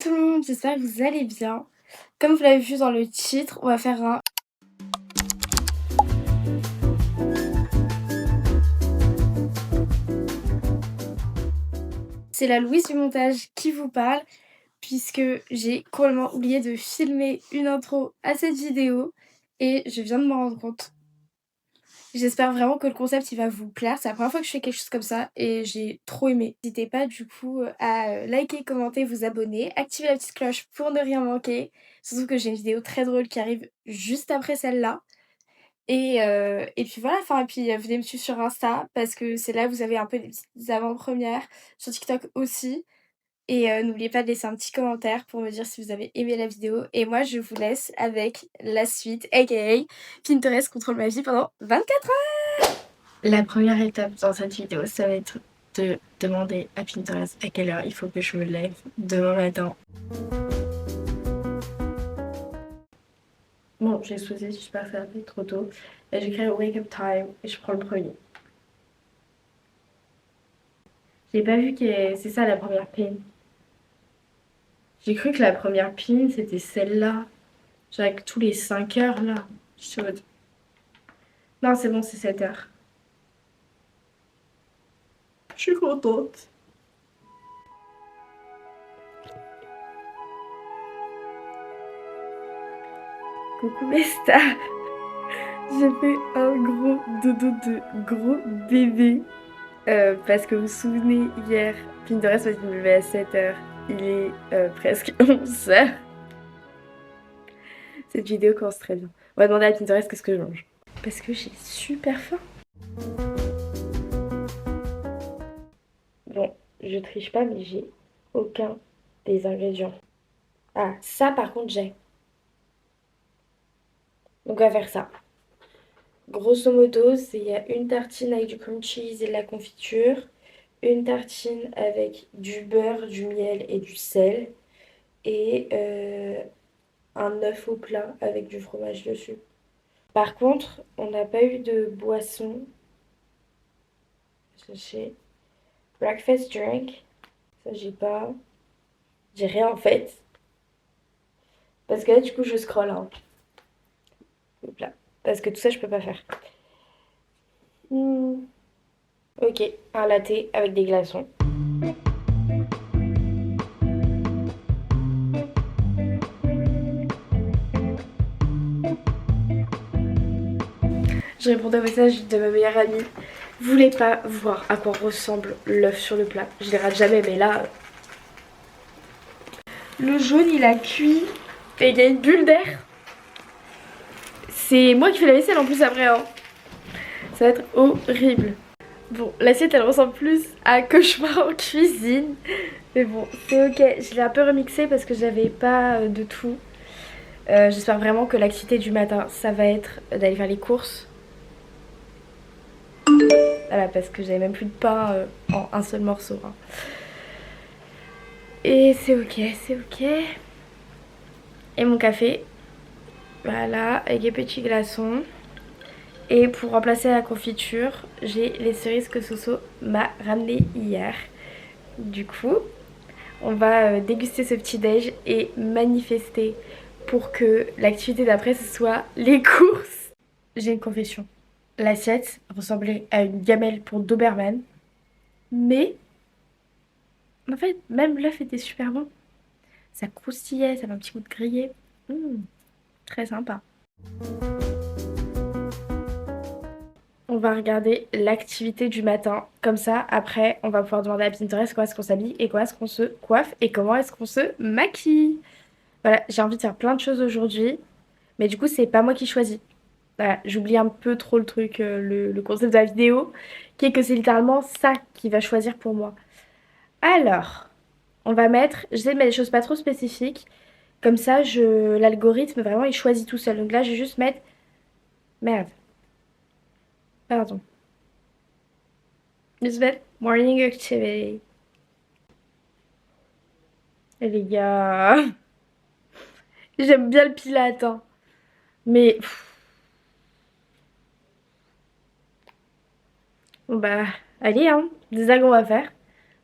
Tout le monde, j'espère que vous allez bien. Comme vous l'avez vu dans le titre, on va faire un... C'est la Louise du montage qui vous parle, puisque j'ai complètement oublié de filmer une intro à cette vidéo et je viens de m'en rendre compte. J'espère vraiment que le concept il va vous plaire. C'est la première fois que je fais quelque chose comme ça et j'ai trop aimé. N'hésitez pas du coup à liker, commenter, vous abonner, activer la petite cloche pour ne rien manquer. Surtout que j'ai une vidéo très drôle qui arrive juste après celle-là. Et puis voilà, enfin, et puis venez me suivre sur Insta parce que c'est là où vous avez un peu des petites avant-premières, sur TikTok aussi. Et n'oubliez pas de laisser un petit commentaire pour me dire si vous avez aimé la vidéo. Et moi, je vous laisse avec la suite, aka Pinterest contrôle ma vie pendant 24 heures. La première étape dans cette vidéo, ça va être de demander à Pinterest à quelle heure il faut que je me lève demain matin. Bon, j'ai choisi, je suis pas faire trop tôt. J'écris wake up time et je prends le premier. J'ai pas vu que c'est ça la première pin. J'ai cru que la première pin c'était celle-là. Genre avec tous les 5 heures là. Je suis en mode... Non, c'est bon, c'est 7 heures. Je suis contente. Coucou Vesta. J'ai fait un gros dodo de gros bébé. Parce que vous vous souvenez, hier, Pinterest m'a dit de me lever à 7 heures. Il est presque 11 heures. Cette vidéo commence très bien. On va demander à Pinterest qu'est-ce que je mange. Parce que j'ai super faim. Bon, je triche pas, mais j'ai aucun des ingrédients. Ah, ça par contre j'ai. Donc on va faire ça. Grosso modo, il y a une tartine avec du cream cheese et de la confiture, une tartine avec du beurre, du miel et du sel, et un œuf au plat avec du fromage dessus. Par contre, on n'a pas eu de boisson. J'ai breakfast drink. Ça, j'ai pas. J'ai rien en fait. Parce que là, du coup, je scrolle. Hein. Hop là. Parce que tout ça, je peux pas faire. Ok, un latte avec des glaçons. Je répondais au message de ma meilleure amie. Voulez pas voir à quoi ressemble l'œuf sur le plat. Je les rate jamais, mais là... Le jaune, il a cuit et il y a une bulle d'air. C'est moi qui fais la vaisselle en plus après. Hein. Ça va être horrible. Bon, l'assiette, elle ressemble plus à cauchemar en cuisine. Mais bon, c'est ok. Je l'ai un peu remixé parce que j'avais pas de tout. J'espère vraiment que l'activité du matin, ça va être d'aller faire les courses. Voilà, parce que j'avais même plus de pain en un seul morceau. Hein. Et c'est ok, c'est ok. Et mon café. Voilà, avec des petits glaçons. Et pour remplacer la confiture, j'ai les cerises que Soso m'a ramenées hier. Du coup, on va déguster ce petit déj et manifester pour que l'activité d'après ce soit les courses. J'ai une confession. L'assiette ressemblait à une gamelle pour Doberman. Mais en fait, même l'œuf était super bon. Ça croustillait, ça avait un petit goût de grillé. Très sympa. On va regarder l'activité du matin. Comme ça, après, on va pouvoir demander à Pinterest comment est-ce qu'on s'habille et comment est-ce qu'on se coiffe et comment est-ce qu'on se maquille. Voilà, j'ai envie de faire plein de choses aujourd'hui. Mais du coup, c'est pas moi qui choisis. Voilà, j'oublie un peu trop le truc, le concept de la vidéo, qui est que c'est littéralement ça qui va choisir pour moi. Alors, on va mettre, j'essaie de mettre des choses pas trop spécifiques. Comme ça, l'algorithme, vraiment, il choisit tout seul. Donc là, je vais juste mettre... Merde. Pardon. Je vais mettre Morning Activity. Et les gars... J'aime bien le pilate, hein. Mais... Bon bah, allez, hein. C'est ça qu'on va faire.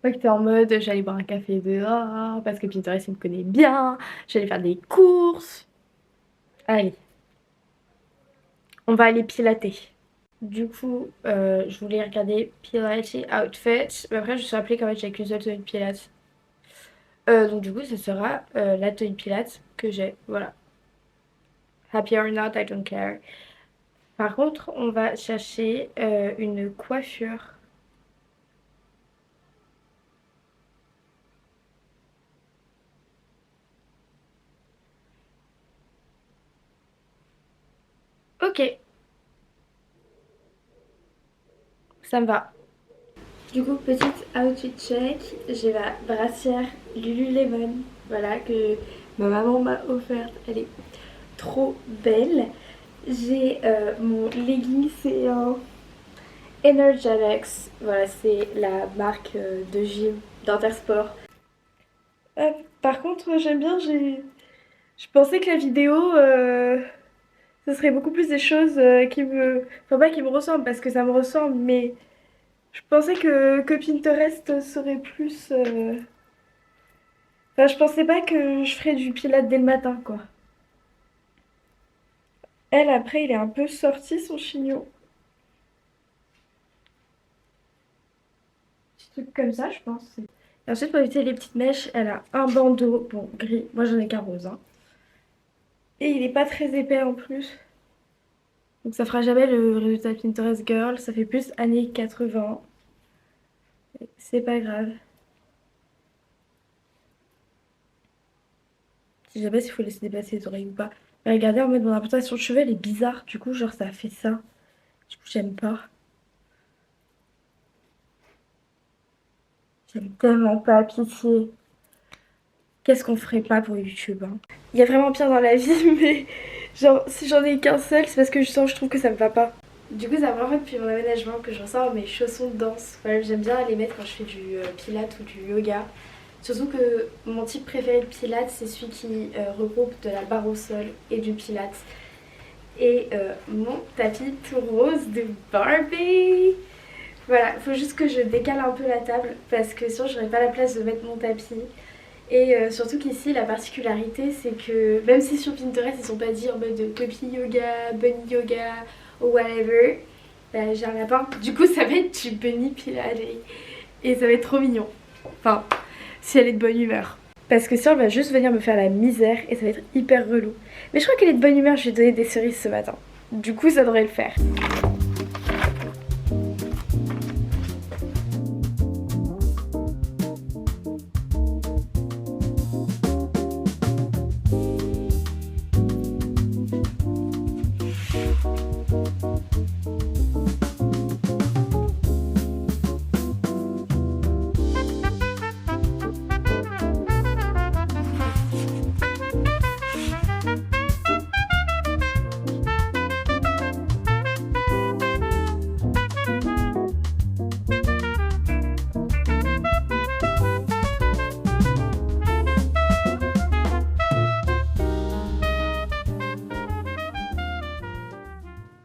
Moi j'étais en mode j'allais boire un café dehors parce que Pinterest il me connaît bien, j'allais faire des courses. Allez, on va aller pilater. Du coup, je voulais regarder Pilates Outfit, mais après je me suis rappelé qu'en fait j'ai qu'une seule tenue de Pilates. Donc du coup, ce sera la tenue de Pilates que j'ai. Voilà. Happy or not, I don't care. Par contre, on va chercher une coiffure. Ok, ça me va. Du coup, petite outfit check. J'ai ma brassière Lululemon, voilà, que ma maman m'a offerte. Elle est trop belle. J'ai mon legging, c'est un Energetics. Voilà, c'est la marque de gym d'Intersport. Par contre, j'aime bien, je pensais que la vidéo, ce serait beaucoup plus des choses qui me... Enfin, pas qui me ressemblent, parce que ça me ressemble, mais je pensais que Pinterest serait plus... Enfin, je pensais pas que je ferais du pilates dès le matin, quoi. Elle, après, il est un peu sorti, son chignon. Petit truc comme ça, je pense. Et ensuite, pour éviter les petites mèches, elle a un bandeau, bon, gris. Moi, j'en ai qu'un rose, hein. Et il est pas très épais en plus. Donc ça fera jamais le résultat Pinterest Girl, ça fait plus années 80. C'est pas grave. Je sais pas s'il faut laisser dépasser les oreilles ou pas. Mais regardez, en mode mon implantation de cheveux, elle est bizarre. Du coup, genre, ça fait ça. Du coup, j'aime pas. J'aime tellement pas, pitié. Qu'est-ce qu'on ferait pas pour YouTube, hein. Il y a vraiment pire dans la vie, mais genre, si j'en ai qu'un seul, c'est parce que je trouve que ça me va pas. Du coup, ça me fait depuis mon aménagement que je ressors mes chaussons de danse. Voilà, j'aime bien les mettre quand je fais du pilates ou du yoga. Surtout que mon type préféré de pilates, c'est celui qui regroupe de la barre au sol et du pilates. Et mon tapis tout rose de Barbie. Voilà, il faut juste que je décale un peu la table parce que sinon j'aurais pas la place de mettre mon tapis. Et surtout qu'ici, la particularité, c'est que même si sur Pinterest, ils sont pas dit en mode copy yoga, bunny yoga ou whatever, bah, j'ai un lapin. Du coup, ça va être du bunny pilates et ça va être trop mignon. Enfin, si elle est de bonne humeur. Parce que sinon, elle va juste venir me faire la misère et ça va être hyper relou. Mais je crois qu'elle est de bonne humeur, je lui ai donné des cerises ce matin. Du coup, ça devrait le faire.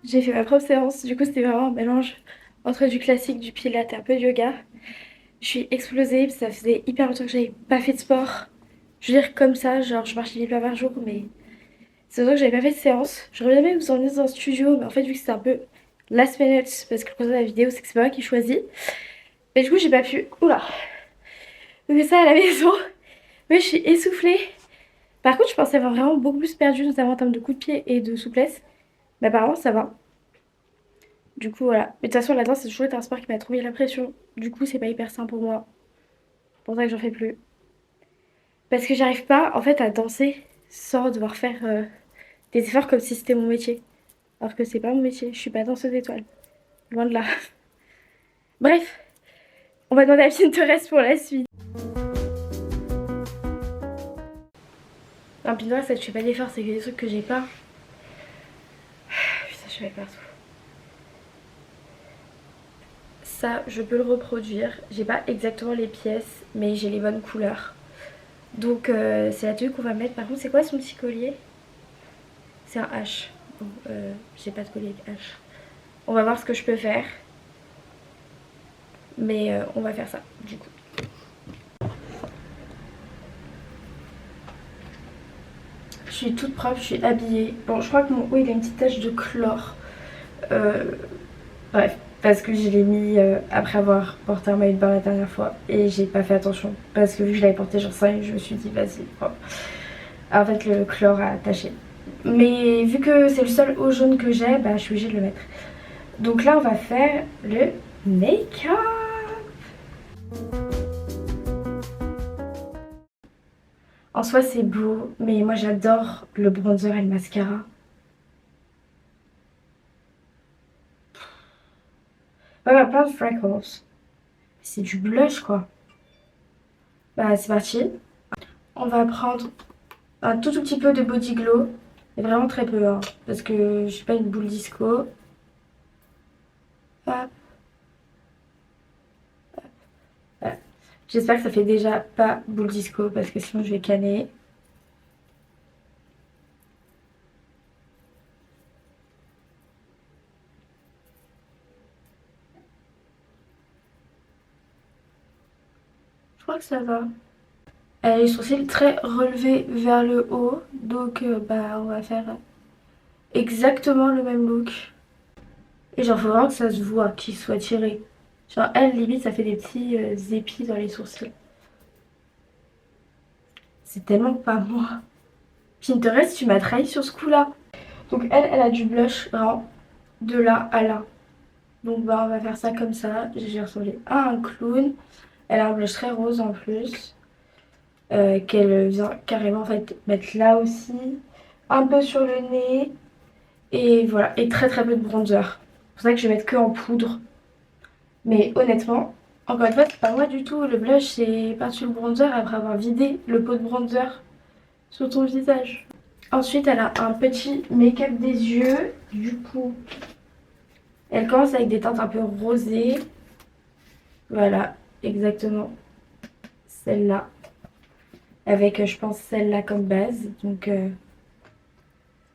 J'ai fait ma propre séance, du coup c'était vraiment un mélange entre du classique, du pilates et un peu de yoga. Je suis explosée, ça faisait hyper longtemps que j'avais pas fait de sport. Je veux dire comme ça, genre je marche 10 000 pas par jour, mais c'est vrai que j'avais pas fait de séance. J'aurais bien aimé vous emmener dans un studio, mais en fait vu que c'était un peu last minute, parce que le concept de la vidéo c'est que c'est pas moi qui choisis. Mais du coup j'ai pas pu, oula, faire ça à la maison. Mais je suis essoufflée. Par contre je pensais avoir vraiment beaucoup plus perdu, notamment en termes de coups de pied et de souplesse. Mais apparemment ça va. Du coup, voilà. Mais de toute façon, la danse, c'est toujours été un sport qui m'a trop mis la pression. Du coup, c'est pas hyper sain pour moi. C'est pour ça que j'en fais plus. Parce que j'arrive pas, en fait, à danser sans devoir faire des efforts comme si c'était mon métier. Alors que c'est pas mon métier. Je suis pas danseuse étoile. Loin de là. Bref, on va demander à Pinterest pour la suite. Non, Pinterest, ça, je fais pas d'efforts, c'est que des trucs que j'ai pas. Putain, je vais partout. Ça, je peux le reproduire. J'ai pas exactement les pièces, mais j'ai les bonnes couleurs. Donc c'est la tenue qu'on va mettre. Par contre, c'est quoi son petit collier? C'est un H. Bon, j'ai pas de collier avec H. On va voir ce que je peux faire. Mais on va faire ça, du coup. Je suis toute propre, je suis habillée. Bon, je crois que mon haut il a une petite tache de chlore. Bref, parce que je l'ai mis après avoir porté un maillot de bain la dernière fois et j'ai pas fait attention. Parce que vu que je l'avais porté genre 5 minutes, je me suis dit vas-y. Bon. En fait, le chlore a taché. Mais vu que c'est le seul eau jaune que j'ai, bah je suis obligée de le mettre. Donc là, on va faire le make-up. En soi, c'est beau, mais moi j'adore le bronzer et le mascara. Ouais, bah, plein de freckles. C'est du blush quoi. Bah c'est parti. On va prendre un tout petit peu de body glow. Mais vraiment très peu hein, parce que je suis pas une boule disco. Hop. Voilà. J'espère que ça fait déjà pas boule disco parce que sinon je vais canner. Je crois que ça va. Elle a les sourcils très relevés vers le haut, donc bah on va faire exactement le même look. Et genre faut vraiment que ça se voit, qu'il soit tiré. Genre elle limite ça fait des petits épis dans les sourcils. C'est tellement pas moi. Pinterest, tu m'as trahi sur ce coup-là. Donc elle a du blush vraiment de là à là. Donc bah on va faire ça comme ça. J'ai ressemblé à un clown. Elle a un blush très rose en plus. Qu'elle vient carrément en fait mettre là aussi. Un peu sur le nez. Et voilà. Et très très peu de bronzer. C'est pour ça que je vais mettre que en poudre. Mais honnêtement, encore une fois, c'est pas moi du tout. Le blush c'est par-dessus le bronzer après avoir vidé le pot de bronzer sur ton visage. Ensuite, elle a un petit make-up des yeux. Du coup, elle commence avec des teintes un peu rosées. Voilà, exactement celle-là. Avec, je pense, celle-là comme base. Donc, c'est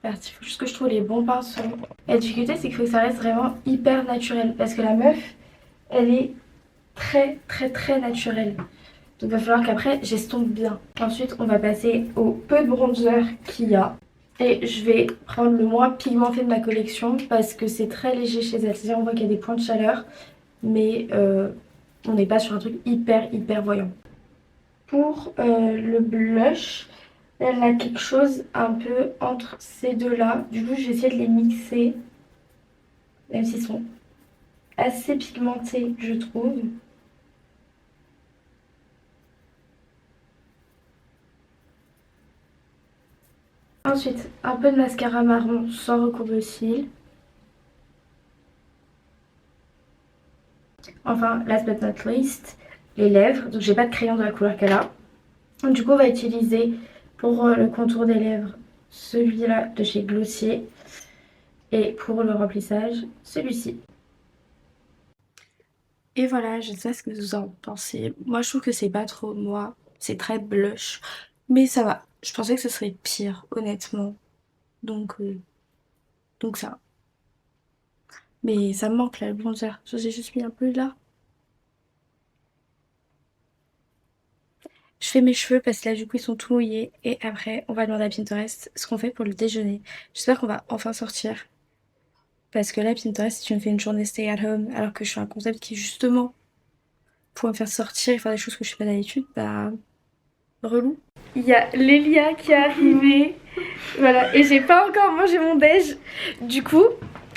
parti. Il faut juste que je trouve les bons pinceaux. La difficulté, c'est qu'il faut que ça reste vraiment hyper naturel. Parce que la meuf, elle est très, très, très naturelle. Donc, il va falloir qu'après, j'estompe bien. Ensuite, on va passer au peu de bronzer qu'il y a. Et je vais prendre le moins pigmenté de ma collection parce que c'est très léger chez elle. C'est-à-dire on voit qu'il y a des points de chaleur, mais on n'est pas sur un truc hyper hyper voyant. Pour le blush, elle a quelque chose un peu entre ces deux-là. Du coup, je vais essayer de les mixer, même s'ils sont assez pigmentés, je trouve. Ensuite, un peu de mascara marron sans recours de cils. Enfin, last but not least, les lèvres. Donc j'ai pas de crayon de la couleur qu'elle a. Donc, du coup, on va utiliser pour le contour des lèvres celui-là de chez Glossier. Et pour le remplissage, celui-ci. Et voilà, je sais ce que vous en pensez. Moi, je trouve que c'est pas trop moi. C'est très blush. Mais ça va. Je pensais que ce serait pire, honnêtement. Donc ça va. Mais ça me manque là, le bronzer. J'ai juste mis un peu là. Je fais mes cheveux parce que là, du coup, ils sont tout mouillés. Et après, on va demander à Pinterest ce qu'on fait pour le déjeuner. J'espère qu'on va enfin sortir. Parce que là, Pinterest, si tu me fais une journée stay at home, alors que je suis un concept qui, justement, pour me faire sortir et faire des choses que je fais pas d'habitude, bah, relou. Il y a Lélia qui est arrivée. Voilà, et j'ai pas encore mangé mon déj. Du coup,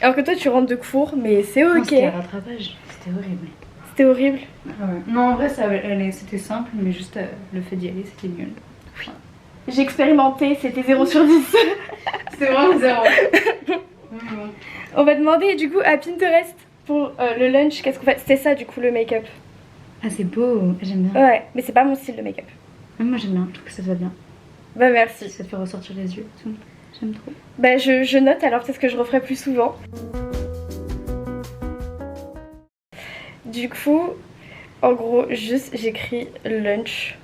alors que toi, tu rentres de cours, mais c'est ok. C'était un rattrapage, c'était horrible. C'était horrible. Ah ouais. Non, en vrai, c'était simple, mais juste le fait d'y aller, c'était nul. Oui. J'ai expérimenté, c'était 0 sur 10. C'était vraiment 0. On va demander du coup à Pinterest pour le lunch, qu'est-ce qu'on fait. C'était ça du coup le make-up. Ah, c'est beau, j'aime bien. Ouais, mais c'est pas mon style de make-up. Moi j'aime bien, je trouve que ça te va bien. Bah merci. Ça te fait ressortir les yeux, j'aime trop. Bah je note, alors peut-être que je referai plus souvent. Du coup, en gros, juste j'écris lunch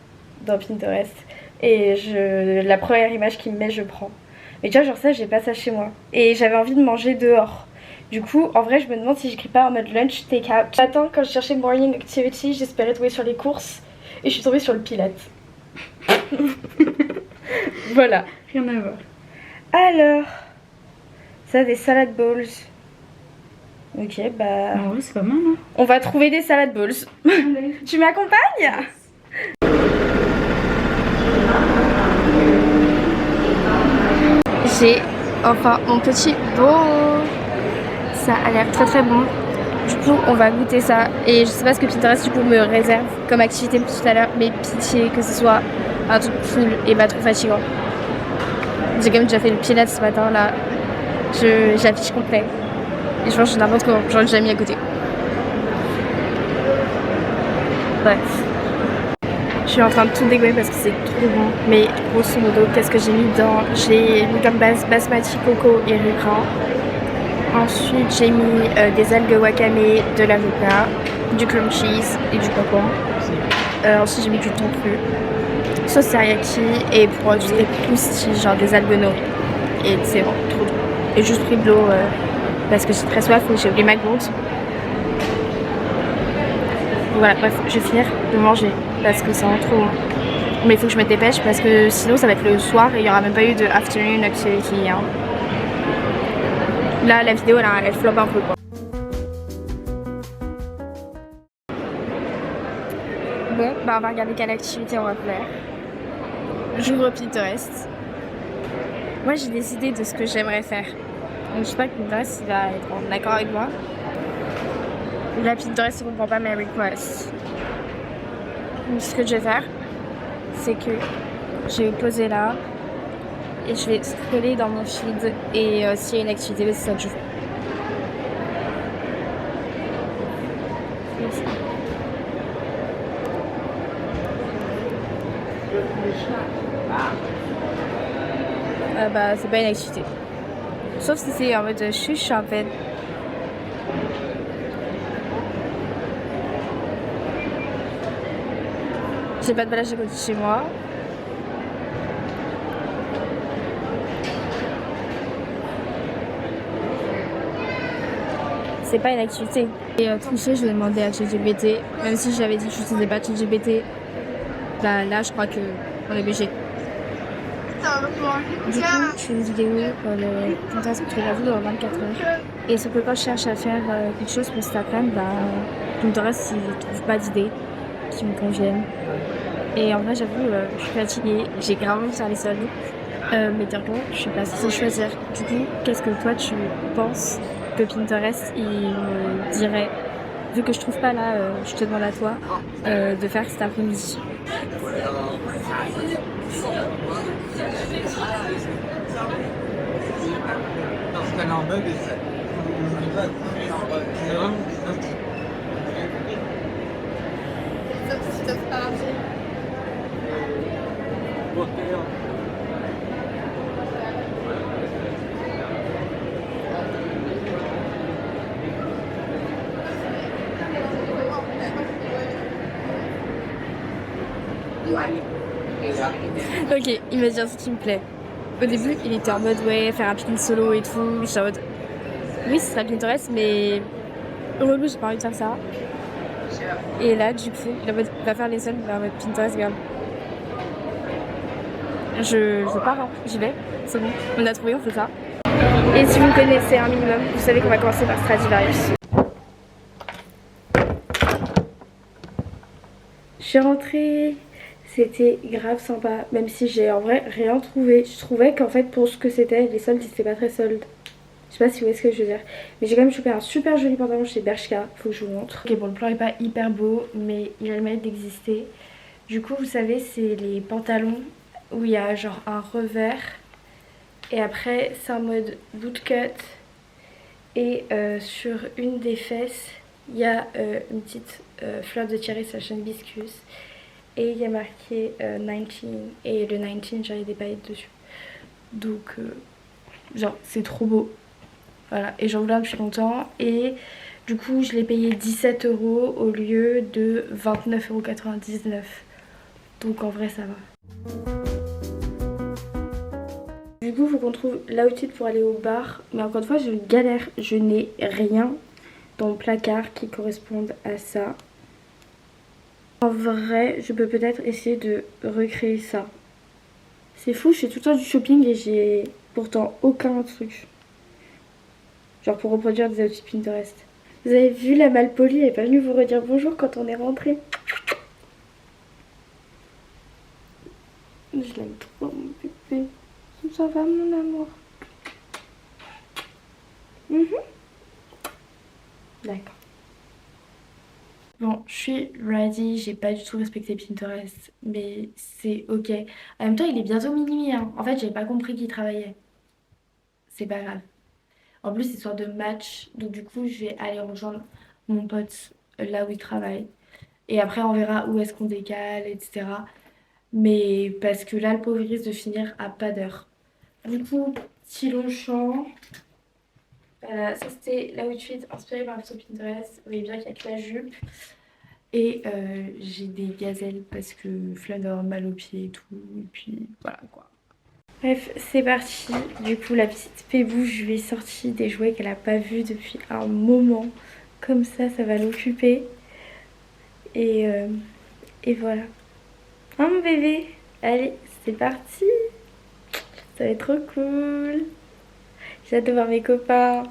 dans Pinterest et la première image qui me met, je prends. Mais tu vois, genre ça, j'ai pas ça chez moi. Et j'avais envie de manger dehors. Du coup, en vrai, je me demande si j'écris pas en mode lunch take out. Ce matin, quand je cherchais morning activity, j'espérais trouver sur les courses et je suis tombée sur le Pilates. Voilà. Rien à voir. Alors, ça des salad balls. Ok, bah... En vrai, c'est pas mal, hein. On va trouver des salad balls. Tu m'accompagnes? J'ai enfin mon petit bowl. Ça a l'air très très bon. Du coup, on va goûter ça. Et je sais pas ce que Pinterest du coup me réserve comme activité tout à l'heure, mais pitié que ce soit un truc cool et pas trop fatigant. J'ai quand même déjà fait le pilates ce matin là. J'affiche complet. Et je mange n'importe comment. J'en ai déjà mis à côté. Bref. Je suis en train de tout dégommer parce que c'est trop bon. Mais grosso modo, qu'est-ce que j'ai mis dedans? J'ai mis comme base basmati, coco et riz gras. Ensuite, j'ai mis des algues wakame, de l'avocat, du cream cheese et du coco. Ensuite, j'ai mis du thon cru, sauce teriyaki et pour du plus genre des algues nori. Et c'est bon, trop bon. Et juste pris de l'eau parce que j'ai très soif et j'ai oublié ma gourde. Voilà, bref, je vais finir de manger parce que c'est trop bon. Mais il faut que je me dépêche parce que sinon ça va être le soir et il n'y aura même pas eu de afternoon activity. Hein. Là, la vidéo, là, elle floppe un peu, quoi. Bon, bah on va regarder quelle activité on va faire. J'ouvre Pinterest. Moi, j'ai des idées de ce que j'aimerais faire. Donc, je sais pas que Pinterest il va être en accord avec moi. Là, Pinterest, il comprend pas mes requests. Donc, ce que je vais faire, c'est que je vais poser là et je vais scroller dans mon feed et s'il y a une activité, c'est ça que je fais. Bah, c'est pas une activité. Sauf si c'est en mode chuche en fait. J'ai pas de balage à côté de chez moi. C'est pas une activité. Et tricher, je vais demander à ChatGPT. Même si j'avais dit que je n'utilisais pas ChatGPT, bah là je crois qu'on est obligé. Du coup, je fais une vidéo pour le Pinterest que tu vas dans 24 heures. Et sauf que quand je cherche à faire quelque chose pour cet après-midi, bah Pinterest il trouve pas d'idées qui me conviennent. Et en vrai, j'avoue, je suis fatiguée, j'ai grave envie de faire les soldes. Mais par contre, je suis pas censée choisir. Du coup, qu'est-ce que toi tu penses que Pinterest il me dirait? Vu que je trouve pas là, je te demande à toi de faire cet après-midi. Ok, il m'a dit un truc qui me plaît. Au début, il était en mode ouais, faire un pin solo et tout. J'étais en mode oui, ce serait Pinterest, mais relou, j'ai pas envie de faire ça. Et là, du coup, il est en mode va faire les soldes, en mode Pinterest, regarde. Je pars, hein. J'y vais, c'est bon. On a trouvé, on fait ça. Et si vous me connaissez un minimum, vous savez qu'on va commencer par Stradivarius. Je suis rentrée. C'était grave sympa, même si j'ai en vrai rien trouvé. Je trouvais qu'en fait pour ce que c'était, les soldes c'était pas très soldes. Je sais pas si vous voyez ce que je veux dire. Mais j'ai quand même chopé un super joli pantalon chez Bershka, faut que je vous montre. Ok bon, le plan est pas hyper beau, mais il a le mérite d'exister. Du coup vous savez c'est les pantalons où il y a genre un revers. Et après c'est en mode bootcut. Et sur une des fesses, il y a une petite fleur de tirer sachant hibiscus. Et il y a marqué 19 et le 19 j'avais des paillettes dessus. Donc genre c'est trop beau. Voilà et j'en voulais, je suis content. Et du coup je l'ai payé 17 € au lieu de 29,99 €. Donc en vrai ça va. Du coup il faut qu'on trouve l'outfit pour aller au bar. Mais encore une fois je galère, je n'ai rien dans le placard qui corresponde à ça. En vrai, je peux peut-être essayer de recréer ça. C'est fou, je fais tout le temps du shopping et j'ai pourtant aucun truc. Genre pour reproduire des outfits Pinterest. Vous avez vu la malpolie, elle est pas venue vous redire bonjour quand on est rentré. Je l'aime trop mon bébé. Ça va mon amour. D'accord. Bon, je suis ready, j'ai pas du tout respecté Pinterest, mais c'est ok. En même temps, il est bientôt minuit, hein. En fait, j'avais pas compris qu'il travaillait. C'est pas grave. En plus, c'est soir de match, donc du coup, je vais aller rejoindre mon pote là où il travaille. Et après, on verra où est-ce qu'on décale, etc. Mais parce que là, le pauvre il risque de finir à pas d'heure. Du coup, petit Longchamp. Ça, c'était l'outfit inspiré par le photo Pinterest. Vous voyez bien qu'il y a que la jupe. Et j'ai des gazelles parce que flemme d'avoir mal aux pieds et tout. Et puis voilà quoi. Bref, c'est parti. Du coup, la petite Pébou, je lui ai sorti des jouets qu'elle a pas vus depuis un moment. Comme ça va l'occuper. Et, euh, et voilà. Hein, mon bébé? Allez, c'est parti. Ça va être trop cool. J'ai hâte de voir mes copains.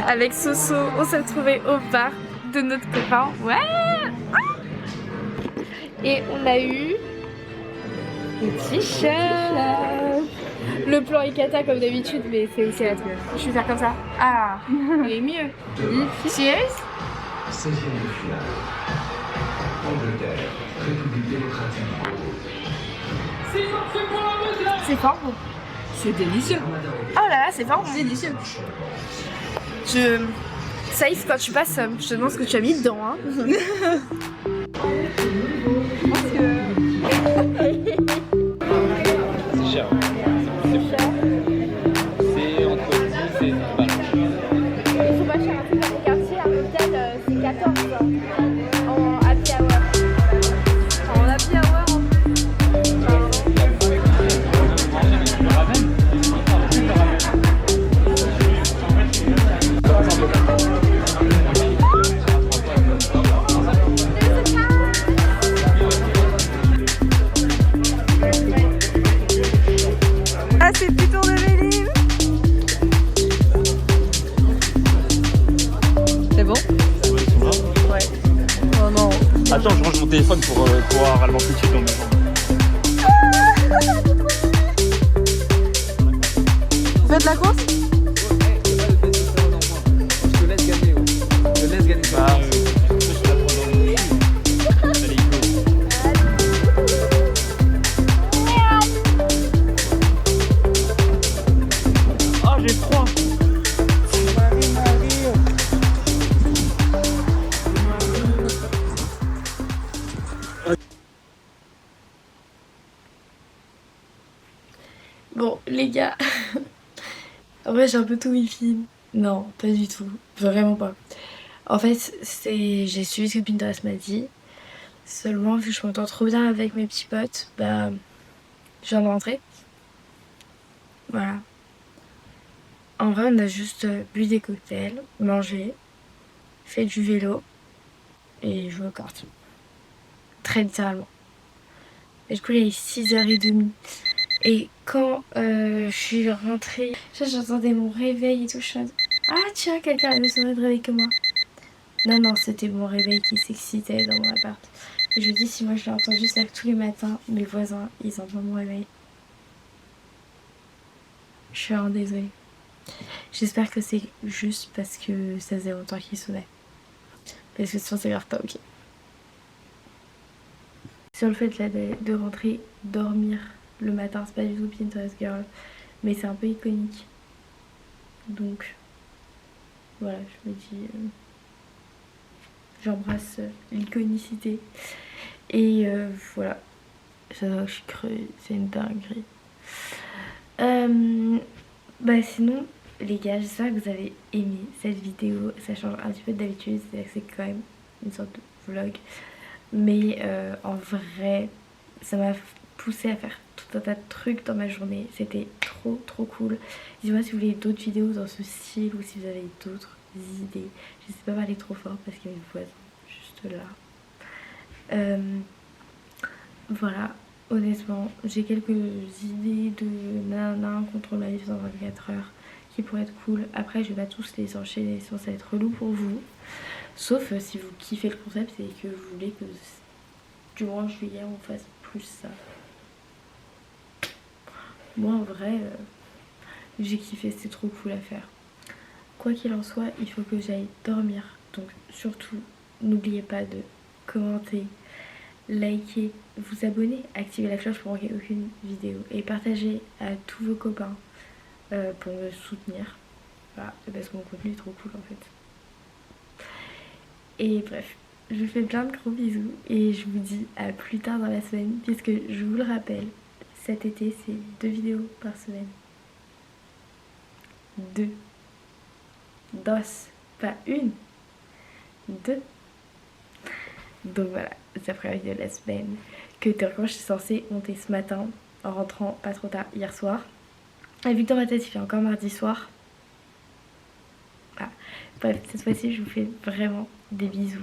Avec Soso, on s'est retrouvés au bar de notre copain. Ouais. Et on a eu des t-shirts. Le plan est cata comme d'habitude, mais c'est aussi la mieux. Je vais faire comme ça. Ah, il est mieux. Cheers. 16e de finale. Angleterre, République démocratique du Congo. C'est fort bon. C'est délicieux. Oh là là, c'est fort délicieux. Saïs, quand tu passes, je te demande ce que tu as mis dedans. Hein. C'est cher. C'est entre 10 et 12 balles. Il faut pas cher un truc dans les quartiers, un hôtel, c'est 14 en happy hour. En happy hour en plus. Ah, c'est plus tour de Méline. C'est bon? Ouais. Oh non. Attends, je range mon téléphone pour pouvoir rallonger tout de suite dans ma jambe. Vous faites la course? Je te laisse gagner. Je te laisse gagner. Bah, je te la prends dans le cul. Allez, go. Ah, j'ai froid. Bon, les gars, en vrai, j'ai un peu tout wifi. Non, pas du tout. Vraiment pas. En fait, j'ai suivi ce que Pinterest m'a dit. Seulement, vu que je m'entends trop bien avec mes petits potes, bah, je viens de rentrer. Voilà. En vrai, on a juste bu des cocktails, mangé, fait du vélo et joué aux cartes. Très littéralement. Et du coup, il est 6h30. Et quand je suis rentrée, j'entendais mon réveil et tout. Je suis en mode, ah tiens, quelqu'un a le même de réveil que moi. Non, c'était mon réveil qui s'excitait dans mon appart. Et je me dis, si moi je l'ai entendu, c'est que tous les matins, mes voisins, ils entendent mon réveil. Je suis vraiment désolée. J'espère que c'est juste parce que ça faisait longtemps qu'il sonnait. Parce que sinon c'est grave pas ok. Sur le fait là de rentrer, dormir le matin, c'est pas du tout Pinterest Girl, mais c'est un peu iconique. Donc voilà, je me dis, j'embrasse l'iconicité. Et voilà, ça va, je suis creuse, c'est une dinguerie. Bah sinon, les gars, j'espère que vous avez aimé cette vidéo. Ça change un petit peu d'habitude, c'est-à-dire que c'est quand même une sorte de vlog. Mais en vrai, ça m'a poussé à faire tout un tas de trucs dans ma journée. C'était trop cool. Dites-moi si vous voulez d'autres vidéos dans ce style ou si vous avez d'autres idées. Je sais pas parler trop fort parce qu'il y a une voisine juste là. Voilà. honnêtement, j'ai quelques idées de nanana contre ma vie dans 24 heures qui pourraient être cool. Après, je vais pas tous les enchaîner, sinon ça va être relou pour vous. Sauf si vous kiffez le concept et que vous voulez que du mois juillet on fasse plus ça. Moi en vrai, j'ai kiffé, c'était trop cool à faire. Quoi qu'il en soit, il faut que j'aille dormir. Donc surtout, n'oubliez pas de commenter, liker, vous abonner, activer la cloche pour manquer aucune vidéo et partager à tous vos copains pour me soutenir. Voilà, parce que mon contenu est trop cool en fait. Et bref, je vous fais plein de gros bisous et je vous dis à plus tard dans la semaine puisque je vous le rappelle, cet été c'est 2 vidéos par semaine. 2. Dos, pas une, 2. Donc voilà, c'est la première vidéo de la semaine que théoriquement je suis censée monter ce matin en rentrant pas trop tard hier soir. Et vu que dans ma tête il fait encore mardi soir. Voilà. Bref, cette fois-ci je vous fais vraiment des bisous.